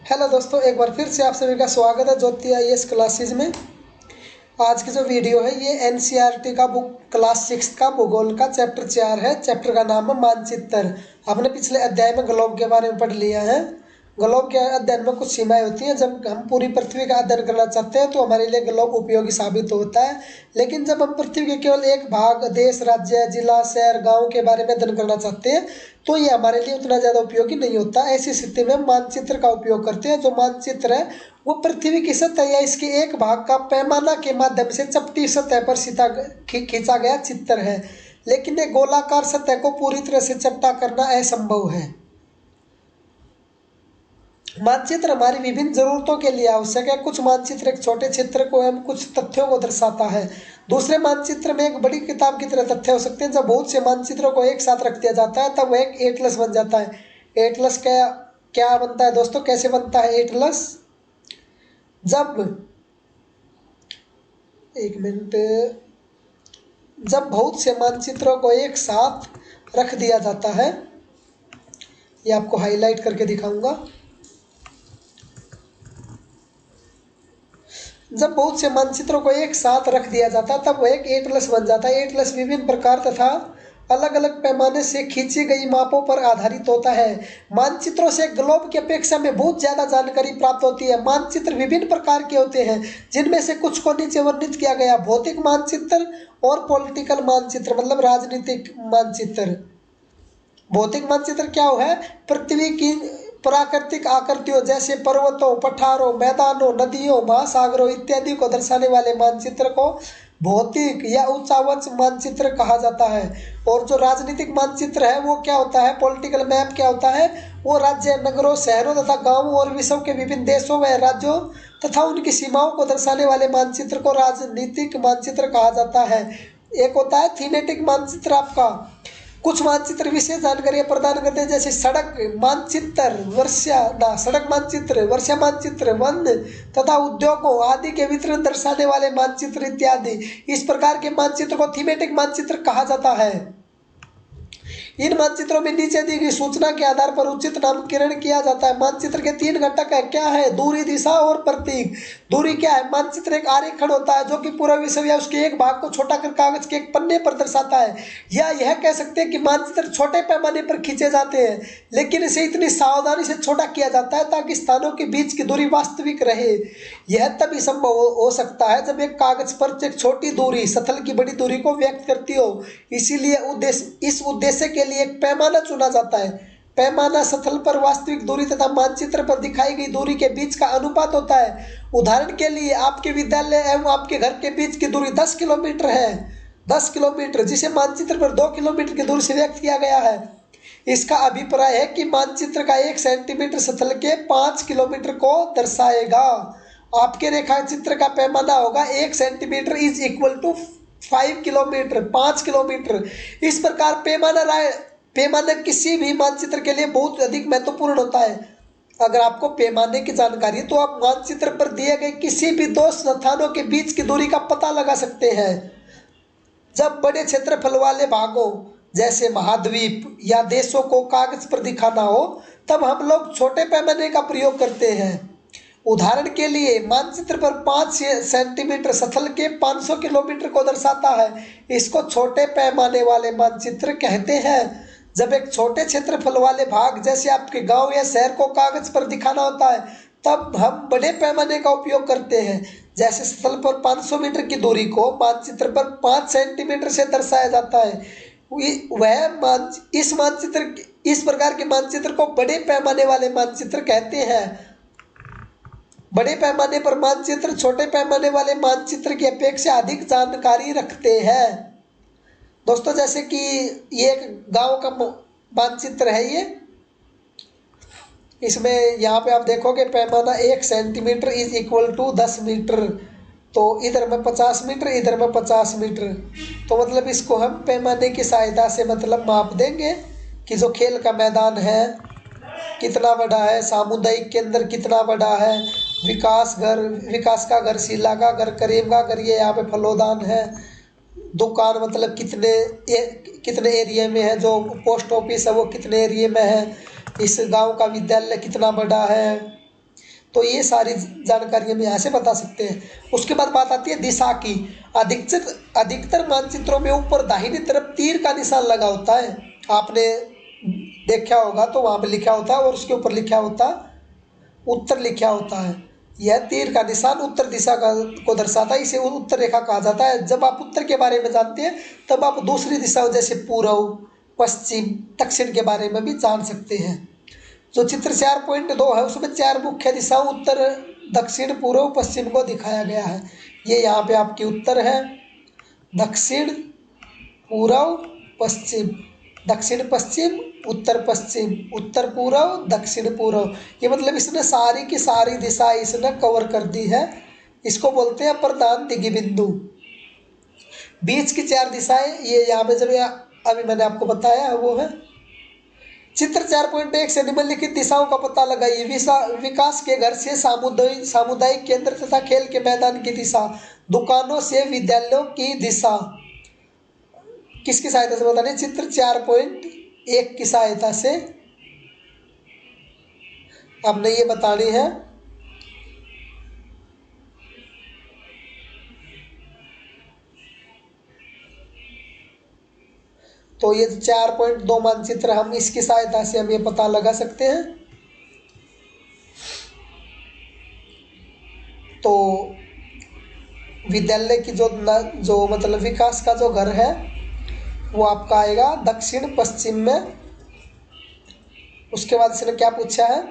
Hello दोस्तों, एक बार फिर से आप सभी का स्वागत है ज्योति आईएएस क्लासेज में। आज की जो वीडियो है ये एनसीईआरटी का बुक क्लास 6 का भूगोल का चैप्टर 4 है। चैप्टर का नाम है मानचित्र। हमने पिछले अध्याय में ग्लोब के बारे में पढ़ लिया है। ग्लोब के अध्ययन में कुछ सीमाएं होती हैं। जब हम पूरी पृथ्वी का अध्ययन करना चाहते हैं तो हमारे लिए ग्लोब उपयोगी साबित होता है। लेकिन जब हम पृथ्वी के केवल एक भाग, देश, राज्य, जिला, शहर, गांव के बारे में अध्ययन करना चाहते हैं तो ये हमारे लिए उतना ज़्यादा उपयोगी नहीं होता। ऐसी स्थिति में मानचित्र का उपयोग करते हैं। जो मानचित्र है वो पृथ्वी की सतह या इसके एक भाग का पैमाना के माध्यम से चपटी सतह पर खींचा गया चित्र है। लेकिन एक गोलाकार सतह को पूरी तरह से चपटा करना असंभव है। मानचित्र हमारी विभिन्न जरूरतों के लिए आवश्यक है। कुछ मानचित्र एक छोटे क्षेत्र को एवं कुछ तथ्यों को दर्शाता है। दूसरे मानचित्र में एक बड़ी किताब की तरह तथ्य हो सकते हैं। जब बहुत से मानचित्रों को एक साथ रख दिया जाता है तब वह एक एटलस बन जाता है। एटलस क्या क्या बनता है दोस्तों? कैसे बनता है एटलस? जब बहुत से मानचित्रों को एक साथ रख दिया जाता है, ये आपको हाईलाइट करके दिखाऊंगा। जब बहुत से मानचित्रों को एक साथ रख दिया जाता है तब वह एक एटलस बन जाता है। एटलस विभिन्न प्रकार तथा अलग अलग पैमाने से खींची गई मापों पर आधारित होता है। मानचित्रों से ग्लोब की अपेक्षा में बहुत ज़्यादा जानकारी प्राप्त होती है। मानचित्र विभिन्न प्रकार के होते हैं जिनमें से कुछ को नीचे वर्णित किया गया। भौतिक मानचित्र और पॉलिटिकल मानचित्र मतलब राजनीतिक मानचित्र। भौतिक मानचित्र क्या है? पृथ्वी की प्राकृतिक आकृतियों जैसे पर्वतों, पठारों, मैदानों, नदियों, महासागरों इत्यादि को दर्शाने वाले मानचित्र को भौतिक या उच्चावच मानचित्र कहा जाता है। और जो राजनीतिक मानचित्र है वो क्या होता है? पॉलिटिकल मैप क्या होता है? वो राज्य, नगरों, शहरों तथा गांवों और विश्व के विभिन्न देशों व राज्यों तथा उनकी सीमाओं को दर्शाने वाले मानचित्र को राजनीतिक मानचित्र कहा जाता है। एक होता है थीमेटिक मानचित्र। आपका कुछ मानचित्र विशेष जानकारियां प्रदान करते हैं जैसे सड़क मानचित्र, सड़क मानचित्र, वर्षा मानचित्र, वन तथा उद्योगों आदि के वितरण दर्शाने वाले मानचित्र इत्यादि। इस प्रकार के मानचित्र को थीमेटिक मानचित्र कहा जाता है। इन मानचित्रों में नीचे दी गई सूचना के आधार पर उचित नामकरण किया जाता है। मानचित्र के 3 घटक है। क्या है? दूरी, दिशा और प्रतीक। दूरी क्या है? मानचित्र एक आरेखण होता है जो कि पूरा विश्व या उसके एक भाग को छोटा कर कागज के एक पन्ने पर दर्शाता है। या यह कह सकते हैं कि मानचित्र छोटे पैमाने पर खींचे जाते हैं लेकिन इसे इतनी सावधानी से छोटा किया जाता है ताकि स्थानों के बीच की दूरी वास्तविक रहे। यह तभी संभव हो सकता है जब एक कागज पर एक छोटी दूरी स्थल की बड़ी दूरी को व्यक्त करती हो। इसीलिए इस उद्देश्य के लिए एक पैमाना चुना जाता है। पैमाना स्थल पर वास्तविक दूरी तथा मानचित्र पर दिखाई गई दूरी के बीच का अनुपात होता है। उदाहरण के लिए आपके विद्यालय एवं आपके घर के बीच की दूरी 10 किलोमीटर है। 10 किलोमीटर जिसे मानचित्र पर 2 किलोमीटर की दूरी से व्यक्त किया गया है। इसका अभिप्राय है कि मानचित्र का 1 सेंटीमीटर स्थल के 5 किलोमीटर को दर्शाएगा। आपके रेखाचित्र का पैमाना होगा 1 centimetre is equal to 5 kilometre, 5 kilometre. इस प्रकार पैमाना किसी भी मानचित्र के लिए बहुत अधिक महत्वपूर्ण होता है। अगर आपको पैमाने की जानकारी है तो आप मानचित्र पर दिए गए किसी भी 2 स्थानों के बीच की दूरी का पता लगा सकते हैं। जब बड़े क्षेत्रफल वाले भागों जैसे महाद्वीप या देशों को कागज पर दिखाना हो तब हम लोग छोटे पैमाने का प्रयोग करते हैं। उदाहरण के लिए मानचित्र पर 5 सेंटीमीटर स्थल के 500 किलोमीटर को दर्शाता है। इसको छोटे पैमाने वाले मानचित्र कहते हैं। जब एक छोटे क्षेत्रफल वाले भाग जैसे आपके गांव या शहर को कागज पर दिखाना होता है तब हम बड़े पैमाने का उपयोग करते हैं। जैसे स्थल पर 500 मीटर की दूरी को मानचित्र पर 5 सेंटीमीटर से दर्शाया जाता है। इस प्रकार के मानचित्र को बड़े पैमाने वाले मानचित्र कहते हैं। बड़े पैमाने पर मानचित्र छोटे पैमाने वाले मानचित्र की अपेक्षा अधिक जानकारी रखते हैं। दोस्तों जैसे कि ये एक गांव का मानचित्र है। ये इसमें यहाँ पे आप देखोगे पैमाना 1 centimetre is equal to 10 metre. तो इधर में 50 मीटर, इधर में 50 मीटर। तो मतलब इसको हम पैमाने की सहायता से मतलब माप देंगे कि जो खेल का मैदान है कितना बड़ा है, सामुदायिक केंद्र कितना बड़ा है, विकास का घर, शीला का घर, करीम का घर, ये यहाँ पे फलोदान है। दुकान मतलब कितने एरिया में है, जो पोस्ट ऑफिस है वो कितने एरिया में है, इस गांव का विद्यालय कितना बड़ा है, तो ये सारी जानकारी हम यहाँ से बता सकते हैं। उसके बाद बात आती है दिशा की। अधिकतर मानचित्रों में ऊपर दाहिनी तरफ तीर का निशान लगा होता है, आपने देखा होगा, तो वहाँ पे लिखा होता है और उसके ऊपर लिखा होता उत्तर लिखा होता है। यह तीर का निशान उत्तर दिशा को दर्शाता है, इसे उत्तर रेखा कहा जाता है। जब आप उत्तर के बारे में जानते हैं तब आप दूसरी दिशाओं जैसे पूर्व, पश्चिम, दक्षिण के बारे में भी जान सकते हैं। जो चित्र 4.2 है उसमें 4 मुख्य दिशाओं उत्तर, दक्षिण, पूर्व, पश्चिम को दिखाया गया है। ये यहाँ पे आपकी उत्तर है, दक्षिण, पूर्व, पश्चिम, दक्षिण पश्चिम, उत्तर पश्चिम, उत्तर पूर्व, दक्षिण पूर्व। ये मतलब इसने सारी की सारी दिशा इसने कवर कर दी है। इसको बोलते हैं प्रधान दिग्ग बिंदु। बीच की 4 दिशाएं ये यहाँ पे जब अभी मैंने आपको बताया वो है। चित्र 4.1 से निम्नलिखित दिशाओं का पता लगाइए। विकास के घर से सामुदायिक केंद्र तथा खेल के मैदान की दिशा, दुकानों से विद्यालयों की दिशा। किसकी सहायता से बताने? चित्र 4.1 की सहायता से हमने ये बतानी है। तो ये 4.2 मानचित्र हम इसकी सहायता से हम ये पता लगा सकते हैं। तो विद्यालय की जो मतलब विकास का जो घर है वो आपका आएगा दक्षिण पश्चिम में। उसके बाद इसने क्या पूछा है?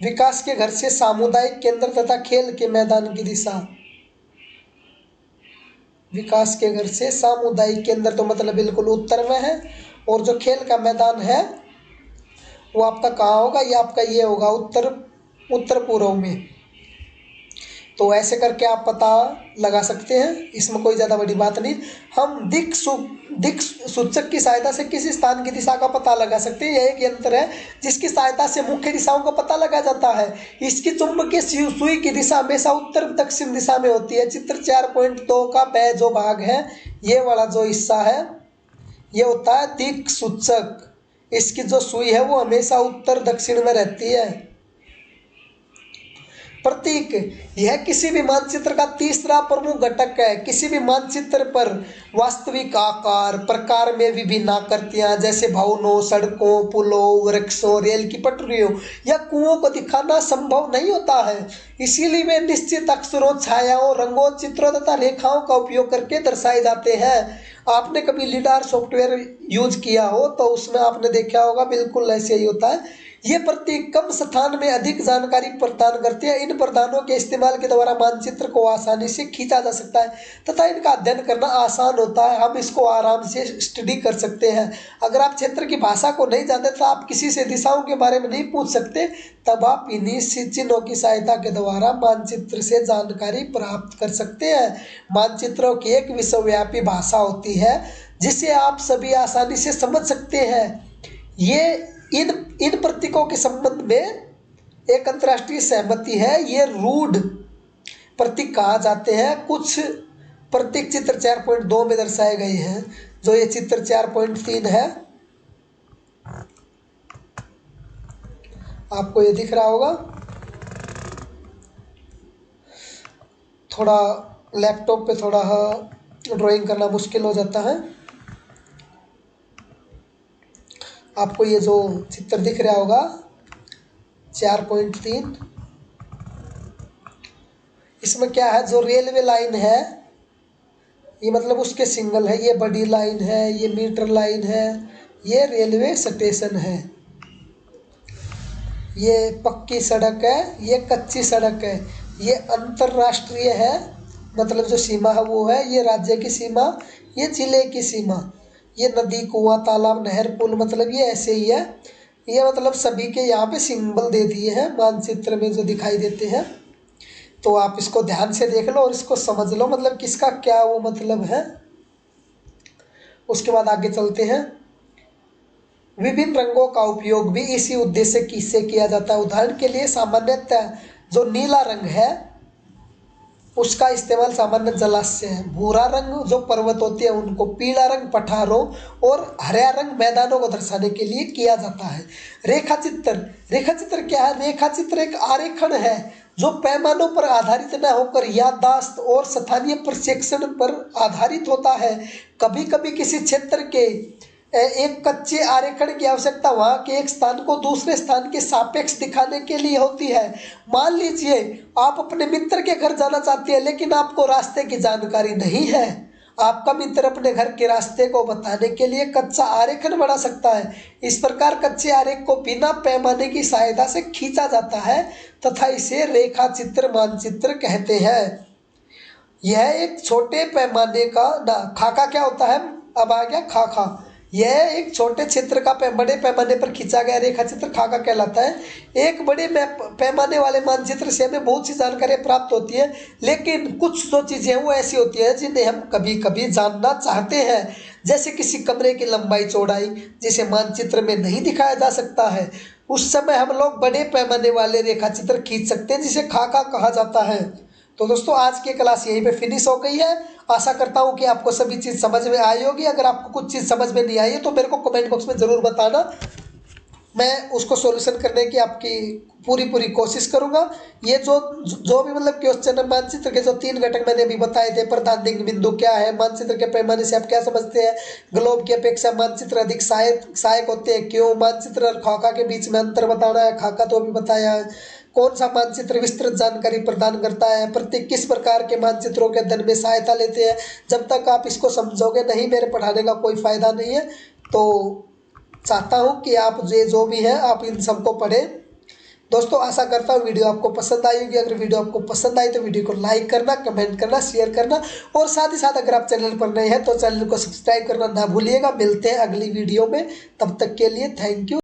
विकास के घर से सामुदायिक केंद्र तथा खेल के मैदान की दिशा। विकास के घर से सामुदायिक केंद्र तो मतलब बिल्कुल उत्तर में है, और जो खेल का मैदान है वो आपका कहाँ होगा? ये आपका ये होगा उत्तर पूर्व में। तो ऐसे करके आप पता लगा सकते हैं, इसमें कोई ज़्यादा बड़ी बात नहीं। हम दिक् सूचक की सहायता से किसी स्थान की दिशा का पता लगा सकते हैं। यह एक यंत्र है जिसकी सहायता से मुख्य दिशाओं का पता लगा जाता है। इसकी चुंबकीय सुई की दिशा हमेशा उत्तर दक्षिण दिशा में होती है। चित्र 4.2 का पह जो भाग है, ये वाला जो हिस्सा है ये होता है दिक् सूचक। इसकी जो सुई है वो हमेशा उत्तर दक्षिण में रहती है। प्रतीक, यह किसी भी मानचित्र का तीसरा प्रमुख घटक है। किसी भी मानचित्र पर वास्तविक आकार प्रकार में विभिन्न आकृतियां जैसे भवनों, सड़कों, पुलों, वृक्षों, रेल की पटरियों या कुओं को दिखाना संभव नहीं होता है। इसीलिए वे निश्चित अक्षरों, छायाओं, रंगों, चित्रों तथा रेखाओं का उपयोग करके दर्शाए जाते हैं। आपने कभी लिडार सॉफ्टवेयर यूज किया हो तो उसमें आपने देखा होगा, बिल्कुल ऐसे ही होता है। ये प्रतीक कम स्थान में अधिक जानकारी प्रदान करते हैं। इन प्रदानों के इस्तेमाल के द्वारा मानचित्र को आसानी से खींचा जा सकता है तथा इनका अध्ययन करना आसान होता है। हम इसको आराम से स्टडी कर सकते हैं। अगर आप क्षेत्र की भाषा को नहीं जानते तो आप किसी से दिशाओं के बारे में नहीं पूछ सकते, तब आप इन्हीं चिन्हों की सहायता के द्वारा मानचित्र से जानकारी प्राप्त कर सकते हैं। मानचित्रों की एक विश्वव्यापी भाषा होती है जिसे आप सभी आसानी से समझ सकते हैं। ये इन प्रतीकों के संबंध में एक अंतर्राष्ट्रीय सहमति है। ये रूढ़ प्रतीक कहा जाते हैं। कुछ प्रतीक चित्र 4.2 में दर्शाए गए हैं। जो ये चित्र 4.3 है, आपको ये दिख रहा होगा। थोड़ा लैपटॉप पे थोड़ा ड्राइंग करना मुश्किल हो जाता है। आपको ये जो चित्र दिख रहा होगा 4.3, इसमें क्या है? जो रेलवे लाइन है ये मतलब उसके सिंगल है, ये बड़ी लाइन है, ये मीटर लाइन है, ये रेलवे स्टेशन है, ये पक्की सड़क है, ये कच्ची सड़क है, ये अंतर्राष्ट्रीय है मतलब जो सीमा है वो है, ये राज्य की सीमा, ये जिले की सीमा, ये नदी, कुआं, तालाब, नहर, पुल, मतलब ये ऐसे ही है। ये मतलब सभी के यहाँ पे सिंबल दे दिए हैं मानचित्र में जो दिखाई देते हैं। तो आप इसको ध्यान से देख लो और इसको समझ लो मतलब किसका क्या वो मतलब है। उसके बाद आगे चलते हैं। विभिन्न रंगों का उपयोग भी इसी उद्देश्य से किया जाता है। उदाहरण के लिए सामान्यतः जो नीला रंग है उसका इस्तेमाल सामान्य जलाशय है। भूरा रंग जो पर्वत होती है उनको, पीला रंग पठारों और हरा रंग मैदानों को दर्शाने के लिए किया जाता है। रेखाचित्र क्या है? रेखाचित्र एक आरेखन है जो पैमानों पर आधारित न होकर याददाश्त और स्थानीय प्रशिक्षण पर आधारित होता है। कभी कभी किसी क्षेत्र के एक कच्चे आरेखन की आवश्यकता वहाँ के एक स्थान को दूसरे स्थान के सापेक्ष दिखाने के लिए होती है। मान लीजिए आप अपने मित्र के घर जाना चाहती है, लेकिन आपको रास्ते की जानकारी नहीं है। आपका मित्र अपने घर के रास्ते को बताने के लिए कच्चा आरेखन बना सकता है। इस प्रकार कच्चे आरेख को बिना पैमाने की सहायता से खींचा जाता है तथा इसे रेखा चित्र मानचित्र कहते हैं। यह एक छोटे पैमाने का ना खाका क्या होता है, अब आ गया खाका। यह एक छोटे क्षेत्र का बड़े पैमाने पर खींचा गया रेखा चित्र खाका कहलाता है। एक बड़े पैमाने वाले मानचित्र से हमें बहुत सी जानकारी प्राप्त होती है, लेकिन कुछ जो चीज़ें हैं वो ऐसी होती है जिन्हें हम कभी कभी जानना चाहते हैं, जैसे किसी कमरे की लंबाई चौड़ाई, जिसे मानचित्र में नहीं दिखाया जा सकता है। उस समय हम लोग बड़े पैमाने वाले रेखा चित्र खींच सकते हैं, जिसे खाका कहा जाता है। तो दोस्तों आज की क्लास यहीं पे फिनिश हो गई है। आशा करता हूँ कि आपको सभी चीज़ समझ में आई होगी। अगर आपको कुछ चीज़ समझ में नहीं आई है तो मेरे को कमेंट बॉक्स में ज़रूर बताना, मैं उसको सॉल्यूशन करने की आपकी पूरी कोशिश करूँगा। ये जो भी मतलब क्वेश्चन है मानचित्र के जो 3 घटक मैंने अभी बताए थे, प्रधान बिंदु क्या है, मानचित्र के पैमाने से आप क्या समझते हैं, ग्लोब की अपेक्षा मानचित्र अधिक सहायक होते हैं क्यों, मानचित्र और खाका के बीच में अंतर बताना है, खाका तो अभी बताया है, कौन सा मानचित्र विस्तृत जानकारी प्रदान करता है, प्रत्येक किस प्रकार के मानचित्रों के अध्ययन में सहायता लेते हैं। जब तक आप इसको समझोगे नहीं, मेरे पढ़ाने का कोई फ़ायदा नहीं है। तो चाहता हूँ कि आप जो भी है आप इन सबको पढ़ें। दोस्तों आशा करता हूँ वीडियो आपको पसंद आई होगी। अगर वीडियो आपको पसंद आई तो वीडियो को लाइक करना, कमेंट करना, शेयर करना, और साथ ही साथ अगर आप चैनल पर नए हैं तो चैनल को सब्सक्राइब करना ना भूलिएगा। मिलते हैं अगली वीडियो में, तब तक के लिए थैंक यू।